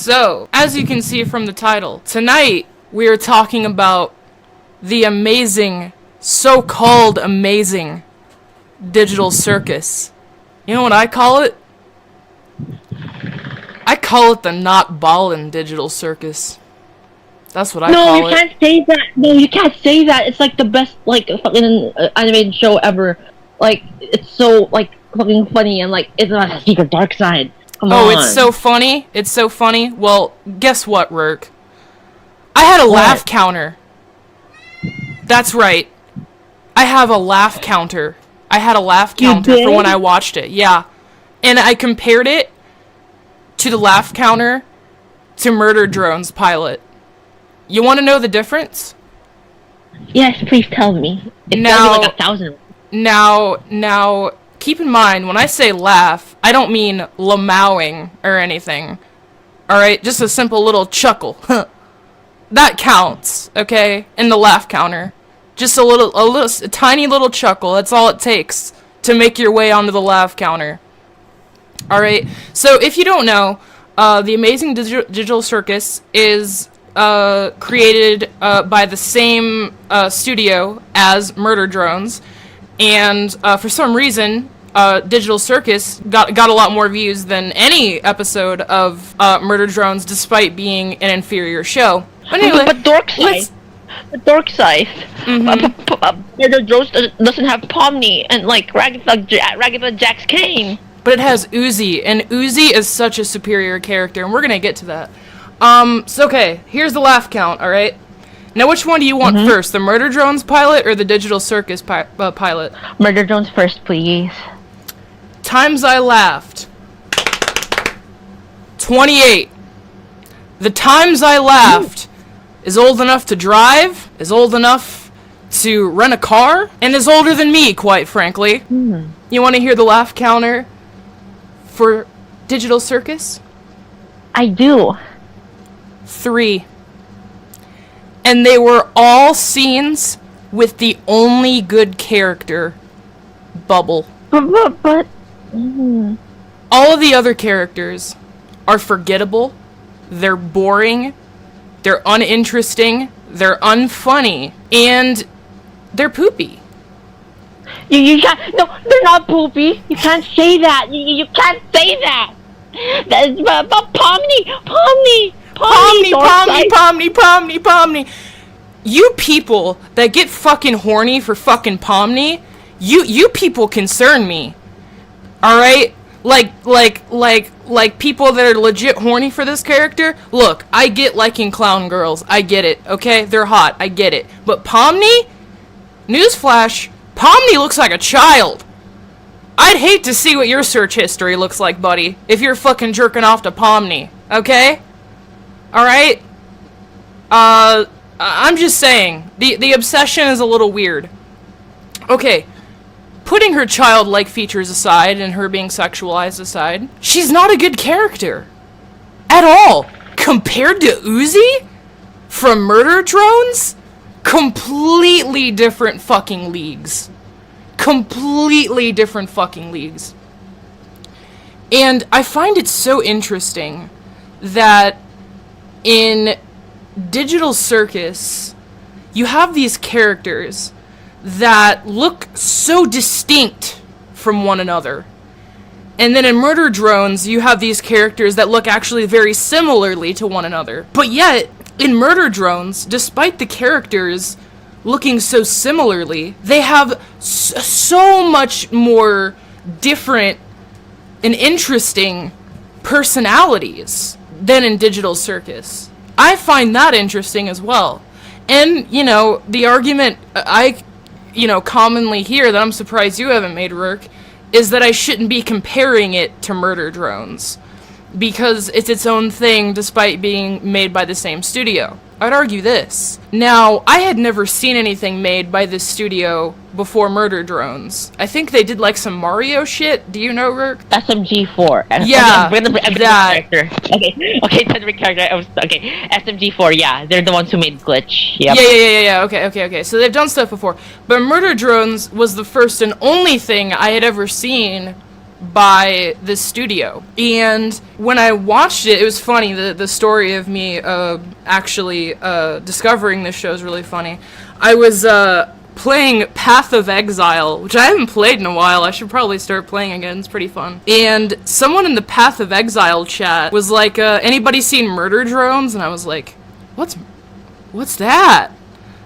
So, as you can see from the title, tonight we are talking about the amazing, so-called amazing, Digital Circus. You know what I call it? I call it the not ballin' Digital Circus. That's what I call it. No, you can't say that. No, you can't say that. It's like the best, like, fucking animated show ever. Like, it's so, like, fucking funny and, like, it's a secret dark side. Come on. It's so funny. It's so funny. Well, guess what, Rourke? I had a laugh counter. That's right. I have a laugh counter. I had a laugh counter for when I watched it. Yeah. And I compared it to the laugh counter to Murder Drone's pilot. You want to know the difference? Yes, please tell me. It's gotta be like 1,000. Now, keep in mind, when I say laugh, I don't mean lamowing or anything. Alright, just a simple little chuckle. That counts, okay? In the laugh counter. Just a tiny little chuckle. That's all it takes to make your way onto the laugh counter. Alright, so if you don't know, the Amazing Digital Circus is created by the same studio as Murder Drones, and for some reason, Digital Circus got a lot more views than any episode of Murder Drones, despite being an inferior show. But anyway, but Darkscythe. Murder Drones doesn't have Pomni and like Ragatha Jack's cane. But it has Uzi, and Uzi is such a superior character, and we're gonna get to that. So okay, here's the laugh count, alright? Now which one do you want first, the Murder Drones pilot or the Digital Circus pilot? Murder Drones first, please. Times I laughed. 28. The times I laughed is old enough to drive, is old enough to rent a car, and is older than me, quite frankly. You want to hear the laugh counter for Digital Circus? I do. 3. And they were all scenes with the only good character, Bubble. But All of the other characters are forgettable, they're boring, they're uninteresting, they're unfunny, and they're poopy. You can't. No, they're not poopy. You can't say that. You can't say that. That's but Pomni. You people that get fucking horny for fucking Pomni, you people concern me. Alright? Like people that are legit horny for this character. Look, I get liking clown girls. I get it, okay? They're hot. I get it. But Pomni? Newsflash, Pomni looks like a child. I'd hate to see what your search history looks like, buddy, if you're fucking jerking off to Pomni, okay? Alright? I'm just saying, the obsession is a little weird. Okay, putting her childlike features aside and her being sexualized aside, she's not a good character. At all. Compared to Uzi? From Murder Drones? Completely different fucking leagues. Completely different fucking leagues. And I find it so interesting that in Digital Circus, you have these characters that look so distinct from one another. And then in Murder Drones, you have these characters that look actually very similarly to one another. But yet, in Murder Drones, despite the characters looking so similarly, they have so much more different and interesting personalities than in Digital Circus. I find that interesting as well. And, you know, the argument I commonly hear that I'm surprised you haven't made, Rourke, is that I shouldn't be comparing it to Murder Drones, because it's its own thing despite being made by the same studio. I'd argue this. Now, I had never seen anything made by this studio before Murder Drones. I think they did like some Mario shit. Do you know, Rourke? SMG4. Yeah, that. Okay, character. Okay, SMG4. Yeah, they're the ones who made Glitch. Yep. Yeah. Okay. So they've done stuff before, but Murder Drones was the first and only thing I had ever seen by the studio. And when I watched it, it was funny. The story of me actually discovering this show is really funny. I was playing Path of Exile, which I haven't played in a while. I should probably start playing again. It's pretty fun. And someone in the Path of Exile chat was like, anybody seen Murder Drones? And I was like, what's that?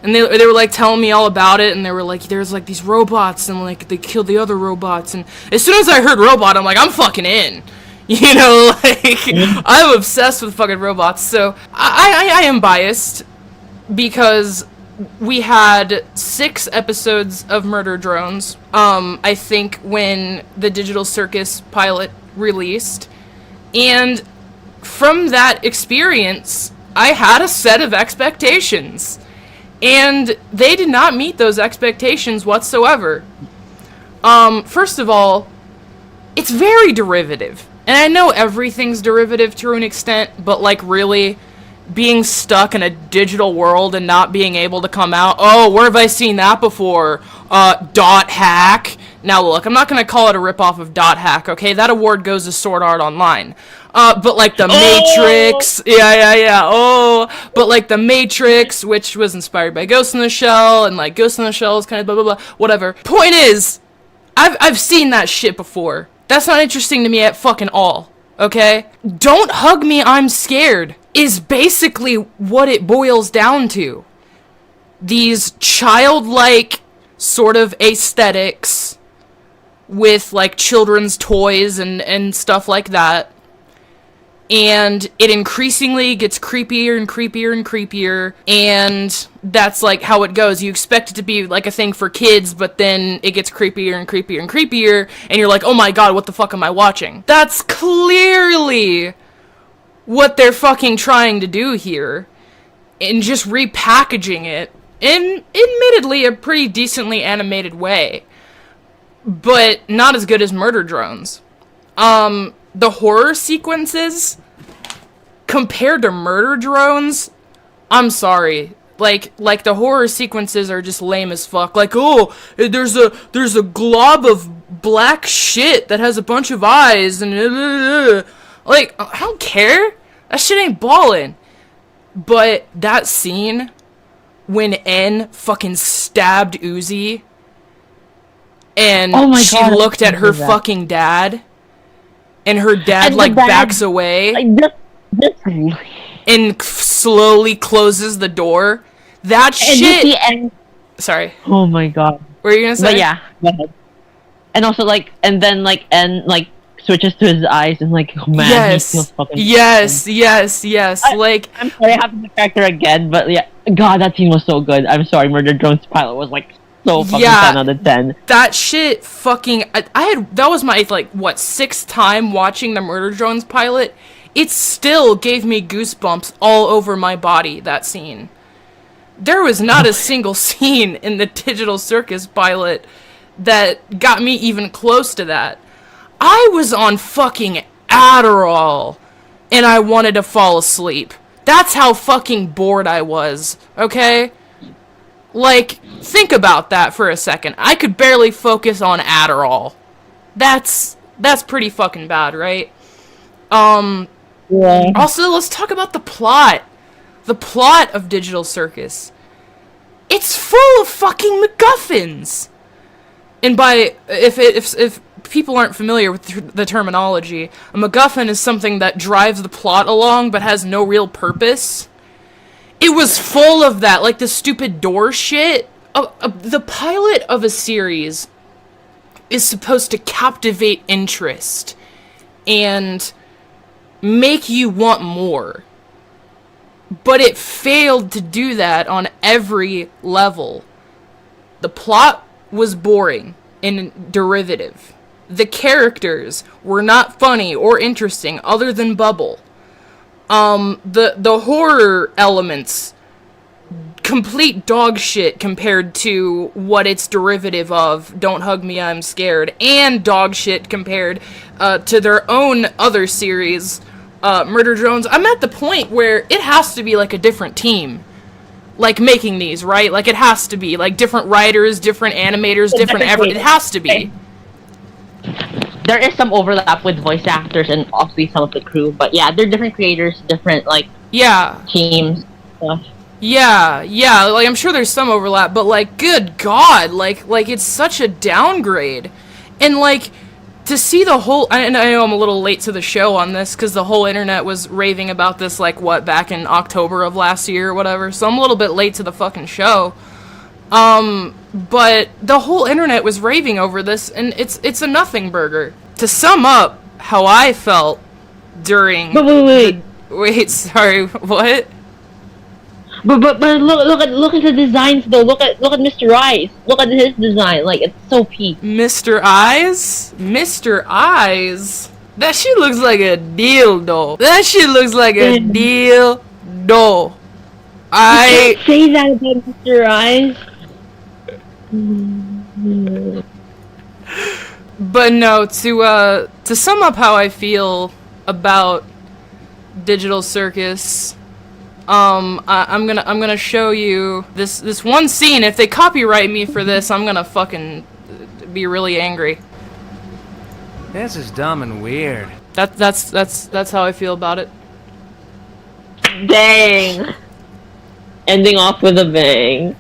And they were like telling me all about it, and they were like, there's like these robots, and like they killed the other robots, and as soon as I heard robot, I'm like, I'm fucking in. You know, like, I'm obsessed with fucking robots, so I am biased, because we had 6 episodes of Murder Drones, I think, when the Digital Circus pilot released, and from that experience, I had a set of expectations. And they did not meet those expectations whatsoever. First of all, it's very derivative. And I know everything's derivative to an extent, but like really being stuck in a digital world and not being able to come out, oh, where have I seen that before? Dot Hack. Now look, I'm not going to call it a ripoff of Dot Hack, okay? That award goes to Sword Art Online. But like the Matrix, but like the Matrix, which was inspired by Ghost in the Shell, and like Ghost in the Shell is kind of blah blah blah, whatever. Point is, I've seen that shit before. That's not interesting to me at fucking all, okay? Don't hug me, I'm scared, is basically what it boils down to. These childlike sort of aesthetics with like children's toys and stuff like that. And it increasingly gets creepier and creepier and creepier, and that's like how it goes. You expect it to be like a thing for kids, but then it gets creepier and creepier and creepier, and you're like, oh my god, what the fuck am I watching? That's clearly what they're fucking trying to do here, and just repackaging it in, admittedly, a pretty decently animated way, but not as good as Murder Drones. The horror sequences, compared to Murder Drones, I'm sorry. Like the horror sequences are just lame as fuck. Like, oh, there's a glob of black shit that has a bunch of eyes, and like, I don't care. That shit ain't ballin'. But that scene when N fucking stabbed Uzi, and she looked at her fucking dad, and her dad, like, backs away, and slowly closes the door. That shit... the end. Sorry. Oh my god. What were you gonna say? But yeah, go ahead. And also, like, and then, like, N, like, switches to his eyes, and, like, oh man, yes. he feels fucking... Yes. Like... I'm sorry, I have to character again, but yeah. God, that scene was so good. I'm sorry, Murder Drones pilot was, like, so fucking 10 out of 10. That shit fucking... that was my, like, what, 6th time watching the Murder Drones pilot? It still gave me goosebumps all over my body, that scene. There was not a single scene in the Digital Circus pilot that got me even close to that. I was on fucking Adderall, and I wanted to fall asleep. That's how fucking bored I was, okay? Like, think about that for a second. I could barely focus on Adderall. That's pretty fucking bad, right? Yeah. Also, let's talk about the plot. The plot of Digital Circus. It's full of fucking MacGuffins. And by, if people aren't familiar with the terminology, a MacGuffin is something that drives the plot along but has no real purpose. It was full of that, like the stupid door shit. The pilot of a series is supposed to captivate interest and make you want more. But it failed to do that on every level. The plot was boring and derivative. The characters were not funny or interesting other than Bubble. The horror elements, complete dog shit compared to what it's derivative of, Don't Hug Me, I'm Scared, and dog shit compared to their own other series, Murder Drones. I'm at the point where it has to be like a different team, like making these, right? Like it has to be like different writers, different animators, different it has to be. there is some overlap with voice actors and obviously some of the crew, but yeah, they're different creators, different like Yeah. teams. Stuff. Yeah, like I'm sure there's some overlap, but like good god, like it's such a downgrade. And like to see the whole, and I know I'm a little late to the show on this cuz the whole internet was raving about this like what back in October of last year or whatever. So I'm a little bit late to the fucking show. But the whole internet was raving over this and it's a nothing burger. To sum up how I felt during Wait, sorry, what? But look at the designs though. Look at Mr. Rice. Look at his design. Like it's so peak. Mr. Eyes? Mr. Eyes? That shit looks like a dildo. That shit looks like a dildo. You can't say that about Mr. Eyes. But no, to sum up how I feel about Digital Circus, I'm gonna show you this one scene. If they copyright me for this, I'm gonna fucking be really angry. This is dumb and weird. That's how I feel about it. Dang. Ending off with a bang.